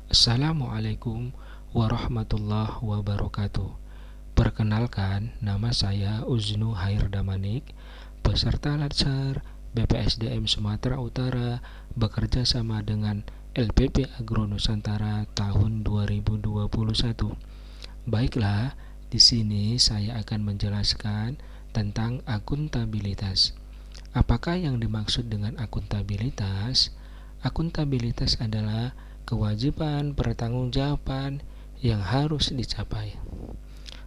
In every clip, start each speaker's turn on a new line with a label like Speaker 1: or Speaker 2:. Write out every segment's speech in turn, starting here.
Speaker 1: Assalamualaikum warahmatullahi wabarakatuh. Perkenalkan, nama saya Uznu Hairdamanik, peserta Latsar BPSDM Sumatera Utara, bekerja sama dengan LPP Agro Nusantara tahun 2021. Baiklah, di sini saya akan menjelaskan tentang akuntabilitas. Apakah yang dimaksud dengan akuntabilitas? Akuntabilitas adalah kewajiban pertanggungjawaban yang harus dicapai.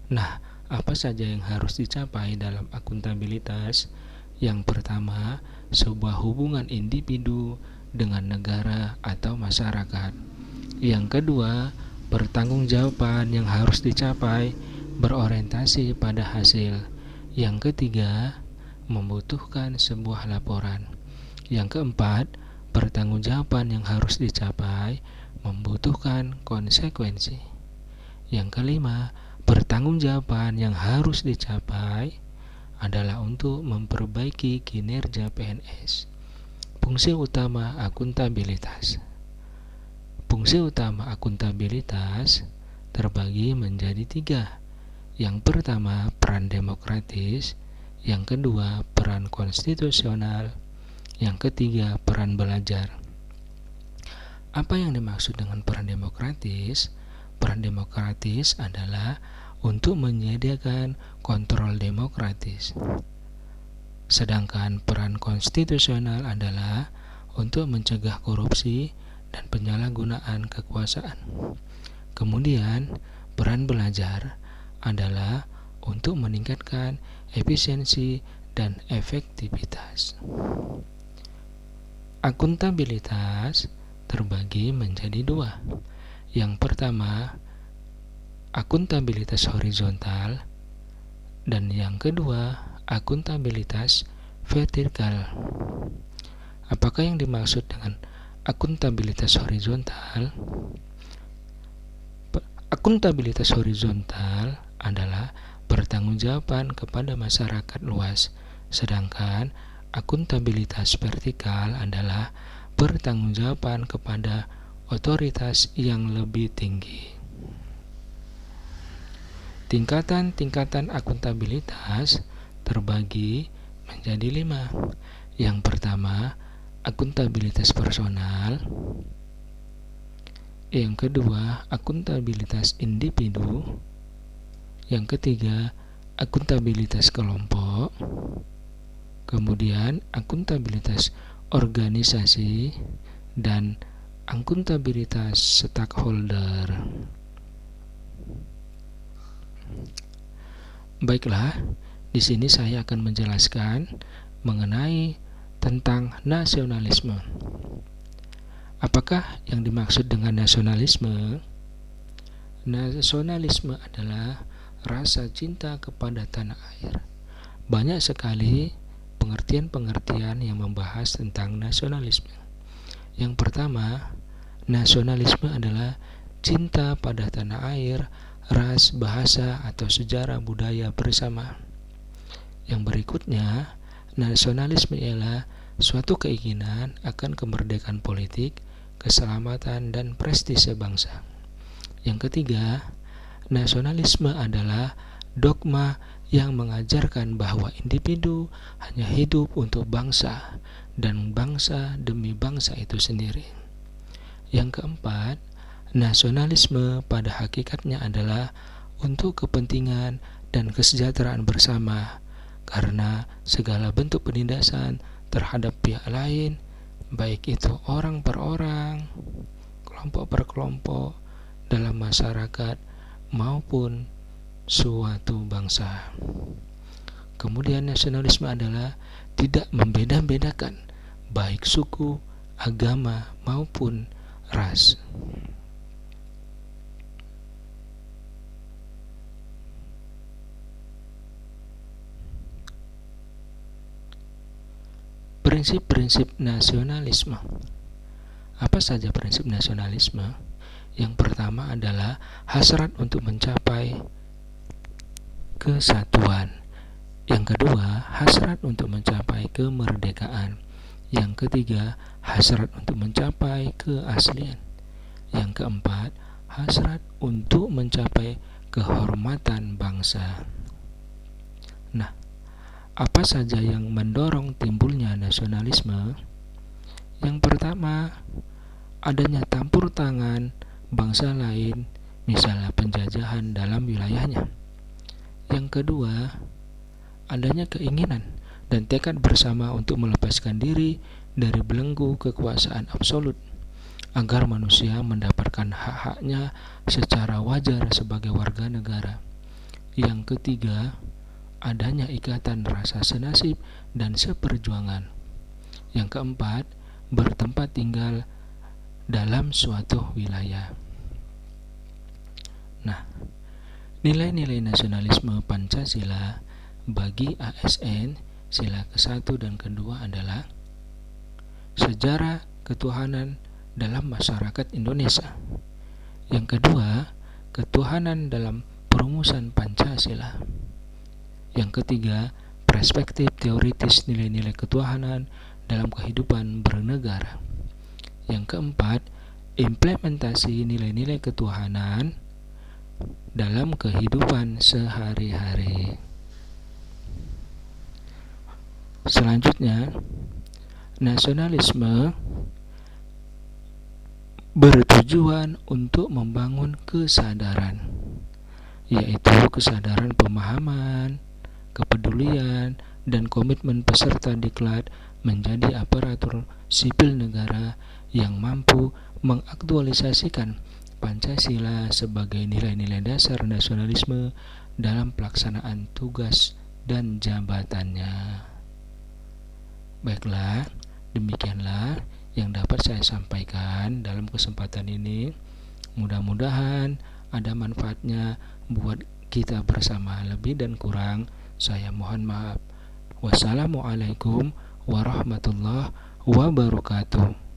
Speaker 1: Nah, apa saja yang harus dicapai dalam akuntabilitas? Yang pertama, sebuah hubungan individu dengan negara atau masyarakat. Yang kedua, pertanggungjawaban yang harus dicapai berorientasi pada hasil. Yang ketiga, membutuhkan sebuah laporan. Yang keempat, pertanggungjawaban yang harus dicapai membutuhkan konsekuensi. Yang kelima, pertanggungjawaban yang harus dicapai adalah untuk memperbaiki kinerja PNS. Fungsi utama akuntabilitas. Fungsi utama akuntabilitas terbagi menjadi 3. Yang pertama, peran demokratis. Yang kedua, peran konstitusional. Yang ketiga, peran belajar. Apa yang dimaksud dengan peran demokratis? Peran demokratis adalah untuk menyediakan kontrol demokratis. Sedangkan peran konstitusional adalah untuk mencegah korupsi dan penyalahgunaan kekuasaan. Kemudian, peran belajar adalah untuk meningkatkan efisiensi dan efektivitas. Akuntabilitas terbagi menjadi 2. Yang pertama, akuntabilitas horizontal, dan yang kedua, akuntabilitas vertikal. Apakah yang dimaksud dengan akuntabilitas horizontal? Akuntabilitas horizontal adalah pertanggungjawaban kepada masyarakat luas, sedangkan akuntabilitas vertikal adalah pertanggungjawaban kepada otoritas yang lebih tinggi. Tingkatan-tingkatan akuntabilitas terbagi menjadi 5. Yang pertama, akuntabilitas personal. Yang kedua, akuntabilitas individu. Yang ketiga, akuntabilitas kelompok. Kemudian, akuntabilitas organisasi dan akuntabilitas stakeholder. Baiklah, di sini saya akan menjelaskan mengenai tentang nasionalisme. Apakah yang dimaksud dengan nasionalisme? Nasionalisme adalah rasa cinta kepada tanah air. Banyak sekali pengertian-pengertian yang membahas tentang nasionalisme. Yang pertama, nasionalisme adalah cinta pada tanah air, ras, bahasa, atau sejarah budaya bersama. Yang berikutnya, nasionalisme ialah suatu keinginan akan kemerdekaan politik, keselamatan, dan prestise bangsa. Yang ketiga, nasionalisme adalah dogma yang mengajarkan bahwa individu hanya hidup untuk bangsa dan bangsa demi bangsa itu sendiri. Yang keempat, nasionalisme pada hakikatnya adalah untuk kepentingan dan kesejahteraan bersama, karena segala bentuk penindasan terhadap pihak lain, baik itu orang per orang, kelompok per kelompok dalam masyarakat maupun suatu bangsa. Kemudian nasionalisme adalah tidak membeda-bedakan baik suku, agama maupun ras. Prinsip-prinsip nasionalisme. Apa saja prinsip nasionalisme? Yang pertama adalah hasrat untuk mencapai kesatuan. Yang kedua, hasrat untuk mencapai kemerdekaan. Yang ketiga, hasrat untuk mencapai keaslian. Yang keempat, hasrat untuk mencapai kehormatan bangsa. Nah, apa saja yang mendorong timbulnya nasionalisme? Yang pertama, adanya campur tangan bangsa lain, misalnya penjajahan dalam wilayahnya. Yang kedua, adanya keinginan dan tekad bersama untuk melepaskan diri dari belenggu kekuasaan absolut, agar manusia mendapatkan hak-haknya secara wajar sebagai warga negara. Yang ketiga, adanya ikatan rasa senasib dan seperjuangan. Yang keempat, bertempat tinggal dalam suatu wilayah. Nah, nilai-nilai nasionalisme Pancasila bagi ASN sila ke-1 dan ke-2 adalah sejarah ketuhanan dalam masyarakat Indonesia. Yang kedua, ketuhanan dalam perumusan Pancasila. Yang ketiga, perspektif teoritis nilai-nilai ketuhanan dalam kehidupan bernegara. Yang keempat, implementasi nilai-nilai ketuhanan dalam kehidupan sehari-hari. Selanjutnya, nasionalisme bertujuan untuk membangun kesadaran, yaitu kesadaran pemahaman, kepedulian, dan komitmen peserta diklat menjadi aparatur sipil negara yang mampu mengaktualisasikan Pancasila sebagai nilai-nilai dasar nasionalisme dalam pelaksanaan tugas dan jabatannya. Baiklah, demikianlah yang dapat saya sampaikan dalam kesempatan ini. Mudah-mudahan ada manfaatnya buat kita bersama. Lebih dan kurang saya mohon maaf. Wassalamualaikum warahmatullahi wabarakatuh.